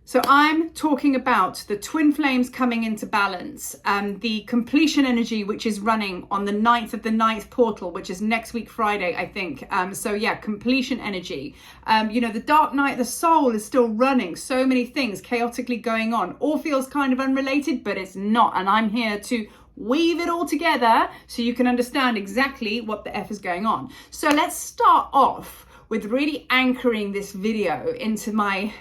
So I'm talking about the twin flames coming into balance, the completion energy, which is running on the 9th of the 9th portal, which is next week, Friday, I think. So yeah, completion energy. The dark night of the soul is still running. So many things chaotically going on. All feels kind of unrelated, but it's not. And I'm here to weave it all together so you can understand exactly what the F is going on. So let's start off with really anchoring this video into my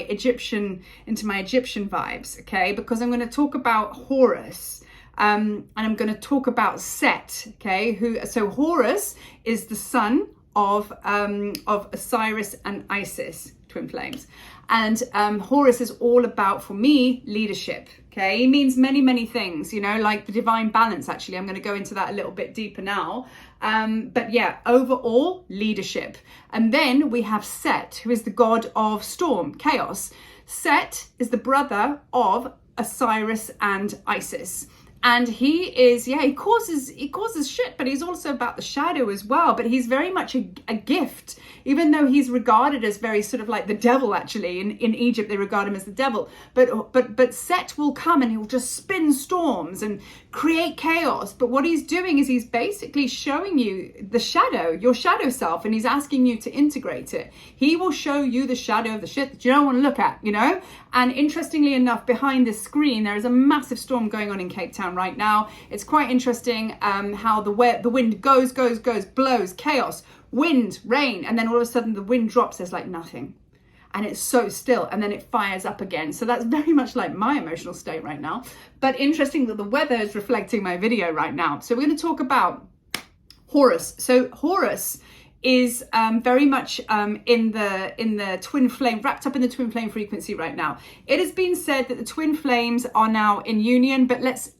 Egyptian vibes, okay? Because I'm going to talk about Horus, and I'm going to talk about Set, okay? So Horus is the son of Osiris and Isis, twin flames, and Horus is all about, for me, leadership. Okay, he means many things, like the divine balance. Actually, I'm going to go into that a little bit deeper now. But yeah, overall leadership. And then we have Set, who is the god of storm, chaos. Set is the brother of Osiris and Isis. And he is, he causes shit, but he's also about the shadow as well. But he's very much a gift, even though he's regarded as very sort of like the devil. Actually, in Egypt, they regard him as the devil. But Set will come and he'll just spin storms and create chaos. But what he's doing is he's basically showing you the shadow, your shadow self, and he's asking you to integrate it. He will show you the shadow of the shit that you don't want to look at, And interestingly enough, behind this screen, there is a massive storm going on in Cape Town right now. It's quite interesting how the wind goes, blows, chaos, wind, rain, and then all of a sudden the wind drops. There's like nothing, and it's so still, and then it fires up again. So that's very much like my emotional state right now. But interesting that the weather is reflecting my video right now. So we're going to talk about Horus. So Horus is very much in the twin flame, wrapped up in the twin flame frequency right now. It has been said that the twin flames are now in union, but let's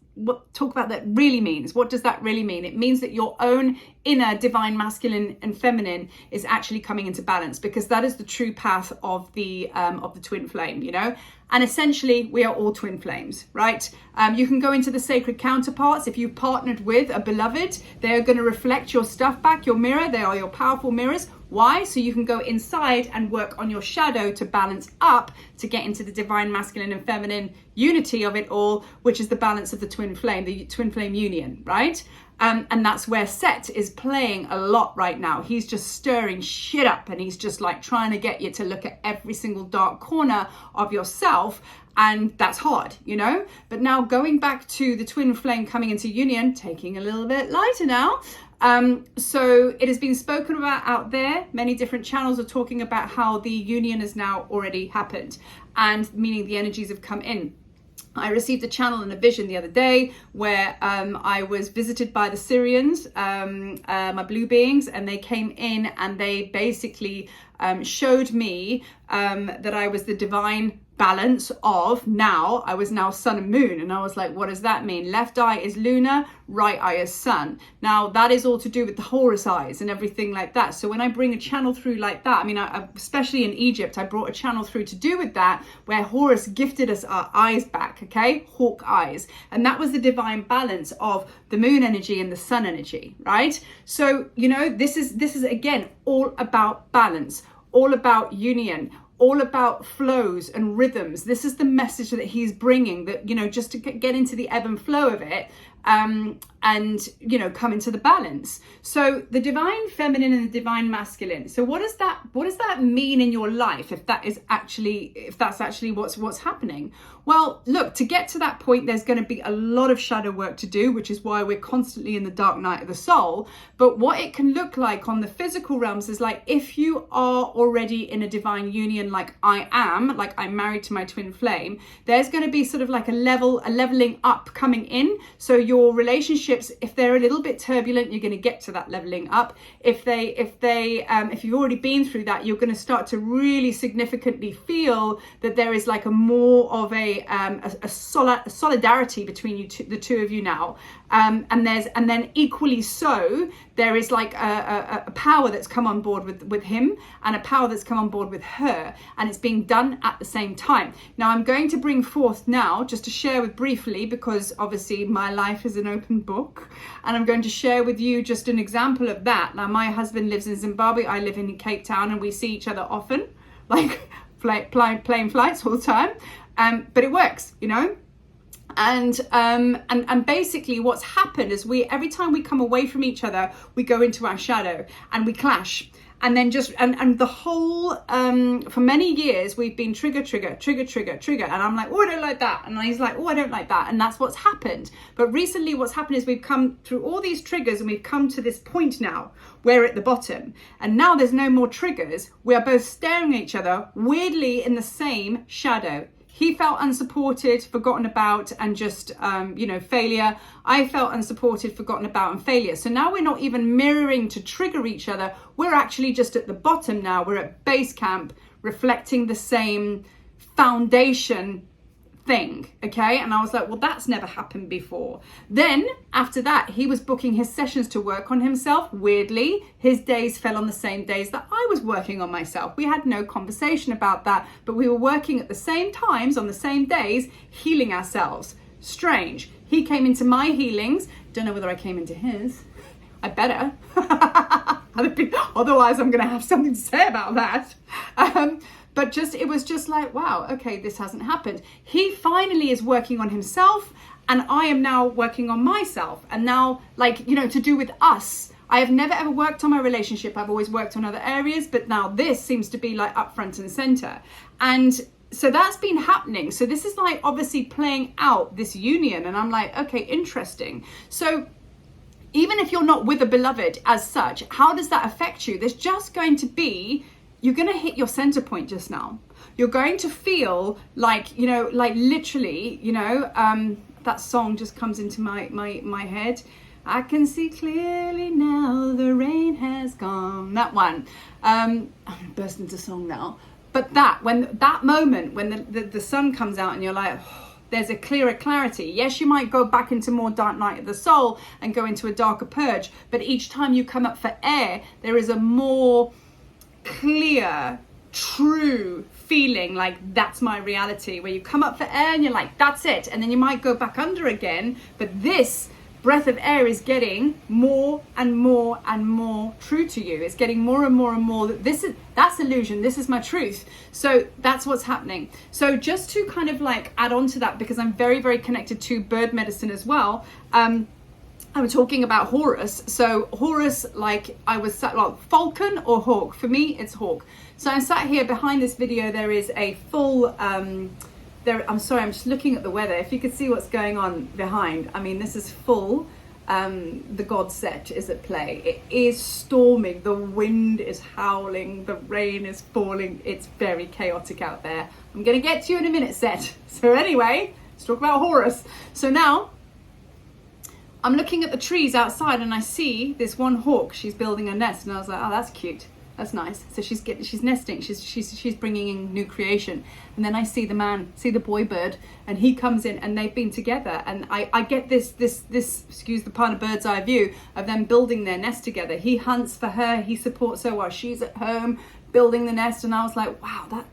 talk about that really means. What does that really mean? It means that your own inner divine masculine and feminine is actually coming into balance, because that is the true path of the twin flame, And essentially, we are all twin flames, right? You can go into the sacred counterparts. If you've partnered with a beloved, they are going to reflect your stuff back, your mirror. They are your powerful mirrors. Why? So you can go inside and work on your shadow to balance up, to get into the divine masculine and feminine unity of it all, which is the balance of the twin flame union, right? And that's where Set is playing a lot right now. He's just stirring shit up, and he's just like trying to get you to look at every single dark corner of yourself. And that's hard, But now going back to the twin flame coming into union, taking a little bit lighter now. So it has been spoken about out there. Many different channels are talking about how the union has now already happened, and meaning the energies have come in. I received a channel and a vision the other day where I was visited by the Syrians, my blue beings, and they came in and they basically showed me that I was the divine balance of I was now sun and moon. And I was like, what does that mean? Left eye is lunar, right eye is sun. Now that is all to do with the Horus eyes and everything like that. So when I bring a channel through like that, I especially in Egypt, I brought a channel through to do with that, where Horus gifted us our eyes back, okay? Hawk eyes. And that was the divine balance of the moon energy and the sun energy, right? So, this is again, all about balance, all about union, all about flows and rhythms. This is the message that he's bringing, that, just to get into the ebb and flow of it, and come into the balance. So the divine feminine and the divine masculine. So what does that mean in your life, if that's actually what's happening? Well, look, to get to that point, there's going to be a lot of shadow work to do, which is why we're constantly in the dark night of the soul. But what it can look like on the physical realms is like, if you are already in a divine union, like I am, like I'm married to my twin flame, there's going to be sort of like a leveling up coming in. So your relationships, if they're a little bit turbulent, you're going to get to that leveling up. If you've already been through that, you're going to start to really significantly feel that there is like a more of a solidarity between the two of you now, and then equally so, there is like a power that's come on board with him, and a power that's come on board with her, and it's being done at the same time. Now I'm going to bring forth now, just to share with briefly, because obviously my life is an open book, and I'm going to share with you just an example of that. Now my husband lives in Zimbabwe, I live in Cape Town, and we see each other often, like plane flights all the time, but it works, you know. And basically what's happened is every time we come away from each other, we go into our shadow and we clash. And then and the whole, for many years, we've been trigger. And I'm like, oh, I don't like that. And he's like, oh, I don't like that. And that's what's happened. But recently what's happened is we've come through all these triggers and we've come to this point now where we're at the bottom. And now there's no more triggers. We are both staring at each other, weirdly in the same shadow. He felt unsupported, forgotten about, and just, failure. I felt unsupported, forgotten about, and failure. So now we're not even mirroring to trigger each other. We're actually just at the bottom now. We're at base camp, reflecting the same foundation thing, okay? And I was like, well, that's never happened before. Then after that, he was booking his sessions to work on himself. Weirdly, his days fell on the same days that I was working on myself. We had no conversation about that, but we were working at the same times on the same days, healing ourselves. Strange. He came into my healings. Don't know whether I came into his. I better. Otherwise I'm going to have something to say about that. But it was just like, wow, okay, this hasn't happened. He finally is working on himself and I am now working on myself. And now, to do with us, I have never ever worked on my relationship. I've always worked on other areas, but now this seems to be like up front and center. And so that's been happening. So this is like obviously playing out this union. And I'm like, okay, interesting. So even if you're not with a beloved as such, how does that affect you? There's just going to be, you're going to hit your center point just now. You're going to feel like, literally, that song just comes into my head. I can see clearly now the rain has gone. That one. I'm going to burst into song now. But that moment when the sun comes out and you're like, oh, there's a clearer clarity. Yes, you might go back into more dark night of the soul and go into a darker purge. But each time you come up for air, there is a more clear, true feeling like that's my reality, where you come up for air and you're like, that's it. And then you might go back under again. But this breath of air is getting more and more and more true to you. It's getting more and more and more that's illusion. This is my truth. So that's what's happening. So just to kind of like add on to that, because I'm very, very connected to bird medicine as well. I was talking about Horus. So Horus, falcon or hawk? For me, it's hawk. So I'm sat here behind this video. There is a full, I'm sorry, I'm just looking at the weather. If you could see what's going on behind. I mean, this is full, the God set is at play. It is storming. The wind is howling. The rain is falling. It's very chaotic out there. I'm going to get to you in a minute, Set. So anyway, let's talk about Horus. So now, I'm looking at the trees outside and I see this one hawk. She's building a nest, and I was like, oh, that's cute. That's nice. So she's nesting. She's bringing in new creation. And then I see the boy bird, and he comes in, and they've been together. And I get this excuse the pun, a bird's eye view of them building their nest together. He hunts for her. He supports her while she's at home building the nest. And I was like, wow,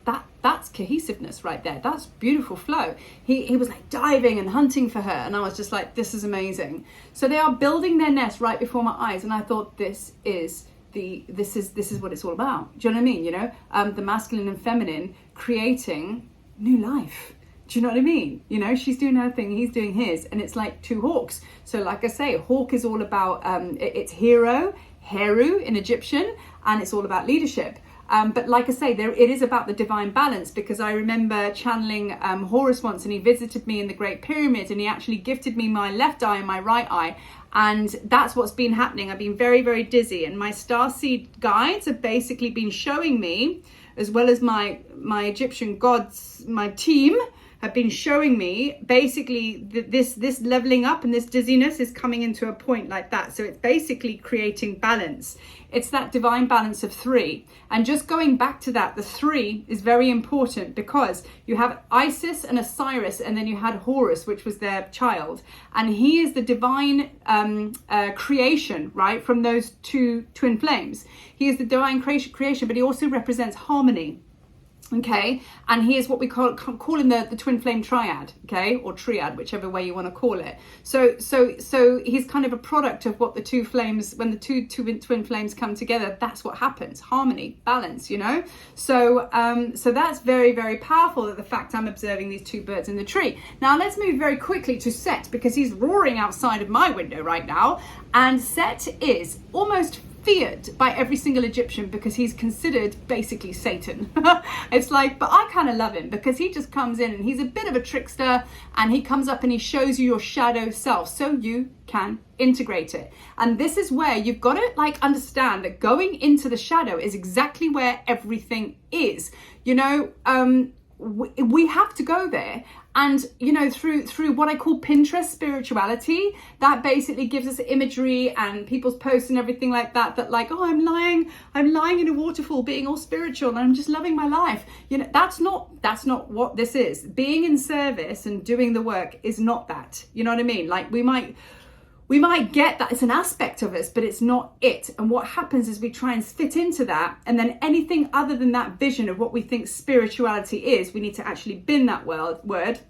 that's cohesiveness right there. That's beautiful flow. He was like diving and hunting for her, and I was just like, this is amazing. So they are building their nest right before my eyes, and I thought, this is what it's all about. Do you know what I mean? The masculine and feminine creating new life. Do you know what I mean? She's doing her thing, he's doing his, and it's like two hawks. So like I say, hawk is all about it's hero, Heru in Egyptian, and it's all about leadership. But like I say, it is about the divine balance, because I remember channeling Horus once, and he visited me in the Great Pyramid, and he actually gifted me my left eye and my right eye. And that's what's been happening. I've been very, very dizzy, and my starseed guides have basically been showing me, as well as my Egyptian gods, my team have been showing me basically this leveling up, and this dizziness is coming into a point like that. So it's basically creating balance. It's that divine balance of three. And just going back to that, the three is very important, because you have Isis and Osiris, and then you had Horus, which was their child. And he is the divine creation, right, from those two twin flames. He is the divine creation, but he also represents harmony. Okay, and he is what we call in the twin flame triad, okay, or triad, whichever way you want to call it. So he's kind of a product of what the two flames, when the two twin flames come together, that's what happens: harmony, balance, you know. So that's very, very powerful, that the fact I'm observing these two birds in the tree. Now let's move very quickly to Set, because he's roaring outside of my window right now, and Set is almost feared by every single Egyptian because he's considered basically Satan. It's like, but I kind of love him because he just comes in and he's a bit of a trickster, and he comes up and he shows you your shadow self so you can integrate it. And this is where you've got to like understand that going into the shadow is exactly where everything is. You know, we have to go there. And, you know, through what I call Pinterest spirituality, that basically gives us imagery and people's posts and everything like that, that like, oh, I'm lying in a waterfall being all spiritual and I'm just loving my life. You know, that's not what this is. Being in service and doing the work is not that. You know what I mean? Like we might get that it's an aspect of us, but it's not it. And what happens is we try and fit into that, and then anything other than that vision of what we think spirituality is, we need to actually bin that word.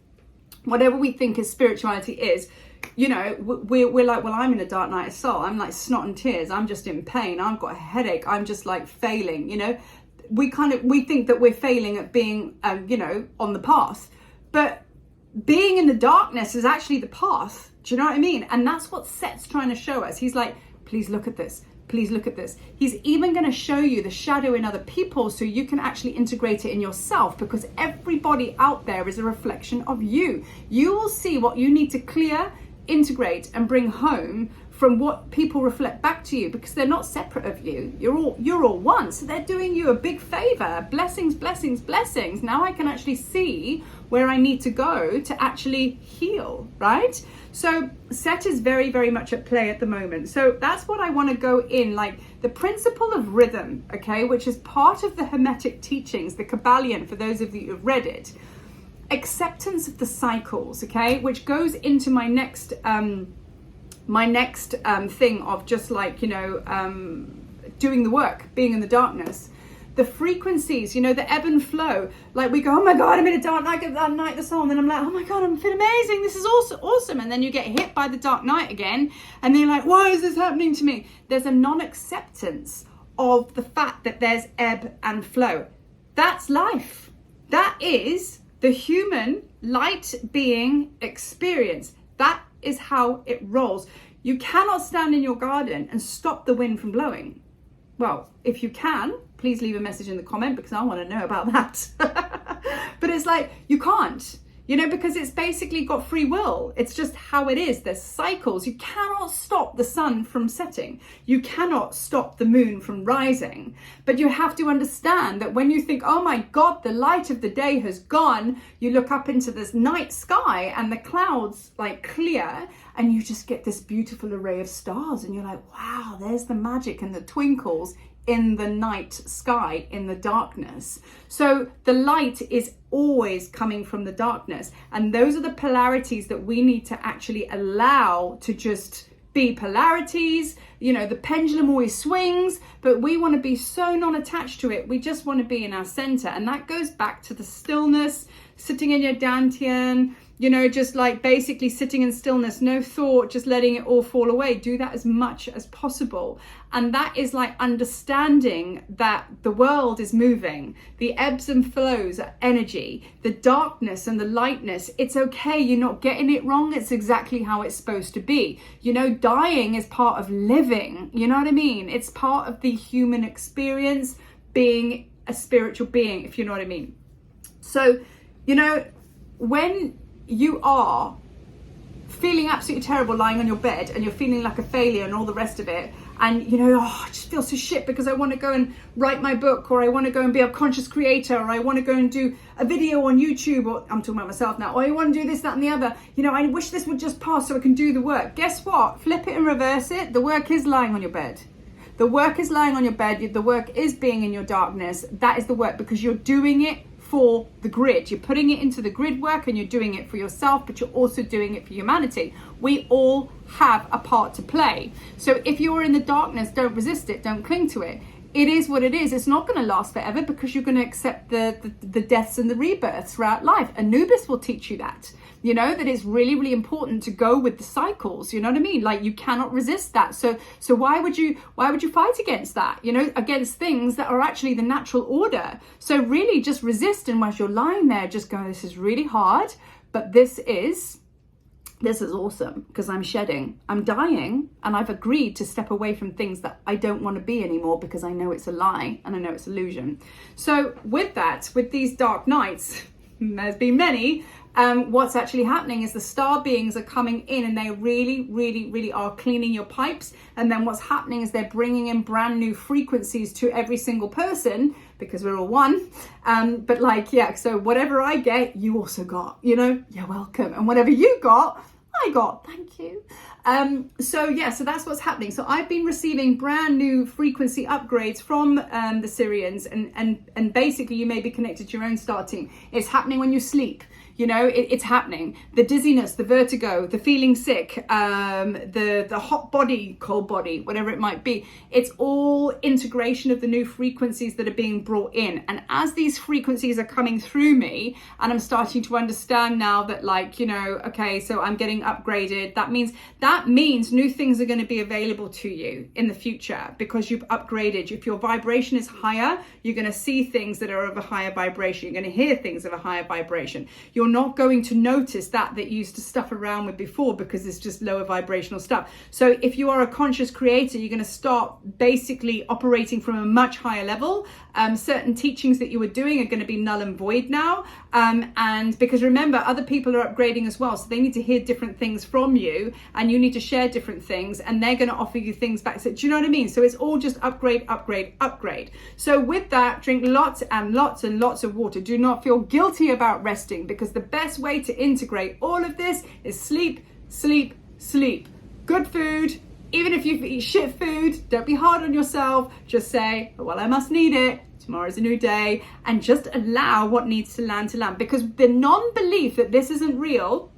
Whatever we think is spirituality is, you know, we're like, well, I'm in a dark night of soul. I'm like snot and tears. I'm just in pain. I've got a headache. I'm just like failing, you know. We think that we're failing at being, you know, on the path. But being in the darkness is actually the path. Do you know what I mean? And that's what Set's trying to show us. He's like, please look at this. Please look at this. He's even going to show you the shadow in other people so you can actually integrate it in yourself, because everybody out there is a reflection of you. You will see what you need to clear, integrate, and bring home from what people reflect back to you, because they're not separate of you. You're all one. So they're doing you a big favor. Blessings, blessings, blessings. Now I can actually see where I need to go to actually heal, right? So Set is very, very much at play at the moment. So that's what I want to go in, like the principle of rhythm, okay, which is part of the Hermetic teachings, the Kabbalion, for those of you who've read it. Acceptance of the cycles, okay, which goes into my next thing of just like, you know, doing the work, being in the darkness. The frequencies, you know, the ebb and flow. Like we go, oh my God, I'm in a dark night, that night the soul. And then I'm like, oh my God, I'm feeling amazing. This is awesome. And then you get hit by the dark night again. And then you're like, why is this happening to me? There's a non-acceptance of the fact that there's ebb and flow. That's life. That is the human light being experience. That is how it rolls. You cannot stand in your garden and stop the wind from blowing. Well, if you can, please leave a message in the comment, because I want to know about that. But it's like, you can't, you know, because it's basically got free will. It's just how it is. There's cycles. You cannot stop the sun from setting. You cannot stop the moon from rising. But you have to understand that when you think, oh my God, the light of the day has gone, you look up into this night sky and the clouds like clear, and you just get this beautiful array of stars, and you're like, wow, there's the magic and the twinkles in the night sky, in the darkness. So the light is always coming from the darkness, and those are the polarities that we need to actually allow to just be polarities. You know, the pendulum always swings, but we want to be so non-attached to it. We just want to be in our center, and that goes back to the stillness, sitting in your dantian, you know, just like basically sitting in stillness, no thought, just letting it all fall away. Do that as much as possible. And that is like understanding that the world is moving. The ebbs and flows are energy. The darkness and the lightness, it's okay. You're not getting it wrong. It's exactly how it's supposed to be. You know, dying is part of living. You know what I mean? It's part of the human experience, being a spiritual being, if you know what I mean. So, you know, when you are feeling absolutely terrible lying on your bed and you're feeling like a failure and all the rest of it, and you know, oh, I just feel so shit because I want to go and write my book, or I want to go and be a conscious creator, or I want to go and do a video on YouTube, or I'm talking about myself now, or I want to do this, that and the other, you know, I wish this would just pass so I can do the work. Guess what? Flip it and reverse it. The work is lying on your bed. The work is lying on your bed. The work is being in your darkness. That is the work, because you're doing it for the grid. You're putting it into the grid work, and you're doing it for yourself, but you're also doing it for humanity. We all have a part to play. So if you're in the darkness, don't resist it, don't cling to it. it is what it is. It's not going to last forever because you're going to accept the deaths and the rebirths throughout life. Anubis will teach you that, you know, that it's really, really important to go with the cycles. You know what I mean? Like, you cannot resist that. So why would you fight against that? You know, against things that are actually the natural order. So really just resist. And whilst you're lying there, just go, this is really hard, but this is awesome because I'm shedding, I'm dying, and I've agreed to step away from things that I don't want to be anymore because I know it's a lie and I know it's illusion. So with that, with these dark nights, there's been many, what's actually happening is the star beings are coming in and they really, really, really are cleaning your pipes. And then what's happening is they're bringing in brand new frequencies to every single person because we're all one. But like, yeah, so whatever I get, you also got, you know, you're welcome. And whatever you got, I got, thank you. So that's what's happening. So I've been receiving brand new frequency upgrades from the Syrians, and basically you may be connected to your own star team. It's happening when you sleep. You know, it's happening. The dizziness, the vertigo, the feeling sick, the hot body, cold body, whatever it might be. It's all integration of the new frequencies that are being brought in. And as these frequencies are coming through me, and I'm starting to understand now that, like, you know, okay, so I'm getting upgraded. That means new things are going to be available to you in the future because you've upgraded. If your vibration is higher, you're going to see things that are of a higher vibration. You're going to hear things of a higher vibration. You're not going to notice that you used to stuff around with before because it's just lower vibrational stuff. So if you are a conscious creator, you're going to start basically operating from a much higher level. Certain teachings that you were doing are going to be null and void now. And because remember, other people are upgrading as well. So they need to hear different things from you and you need to share different things and they're going to offer you things back. So do you know what I mean? So it's all just upgrade, upgrade, upgrade. So with that, drink lots and lots and lots of water. Do not feel guilty about resting because the best way to integrate all of this is sleep, sleep, sleep. Good food. Even if you eat shit food, don't be hard on yourself. Just say, well, I must need it. Tomorrow's a new day. And just allow what needs to land. Because the non-belief that this isn't real,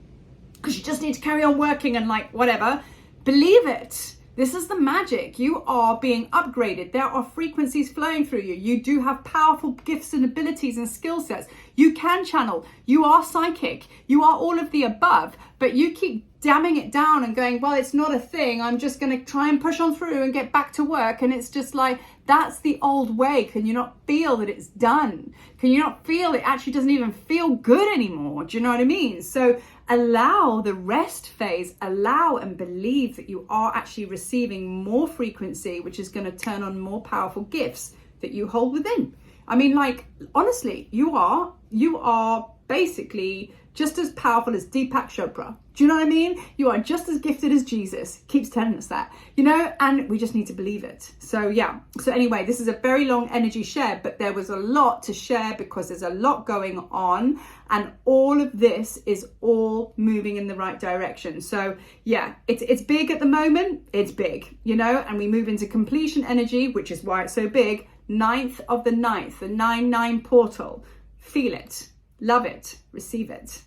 because you just need to carry on working and like whatever, believe it. This is the magic. You are being upgraded. There are frequencies flowing through you. You do have powerful gifts and abilities and skill sets. You can channel. You are psychic. You are all of the above. But you keep damming it down and going, well, it's not a thing. I'm just going to try and push on through and get back to work. And it's just like, that's the old way. Can you not feel that it's done? Can you not feel it actually doesn't even feel good anymore? Do you know what I mean? So allow the rest phase, allow and believe that you are actually receiving more frequency, which is going to turn on more powerful gifts that you hold within. I mean, like, honestly, you are basically just as powerful as Deepak Chopra. Do you know what I mean? You are just as gifted as Jesus. Keeps telling us that, you know, and we just need to believe it. So yeah. So anyway, this is a very long energy share, but there was a lot to share because there's a lot going on and all of this is all moving in the right direction. So yeah, it's big at the moment. It's big, you know, and we move into completion energy, which is why it's so big. 9th of the 9th, the 9-9 portal. Feel it. Love it. Receive it.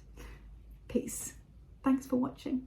Peace. Thanks for watching.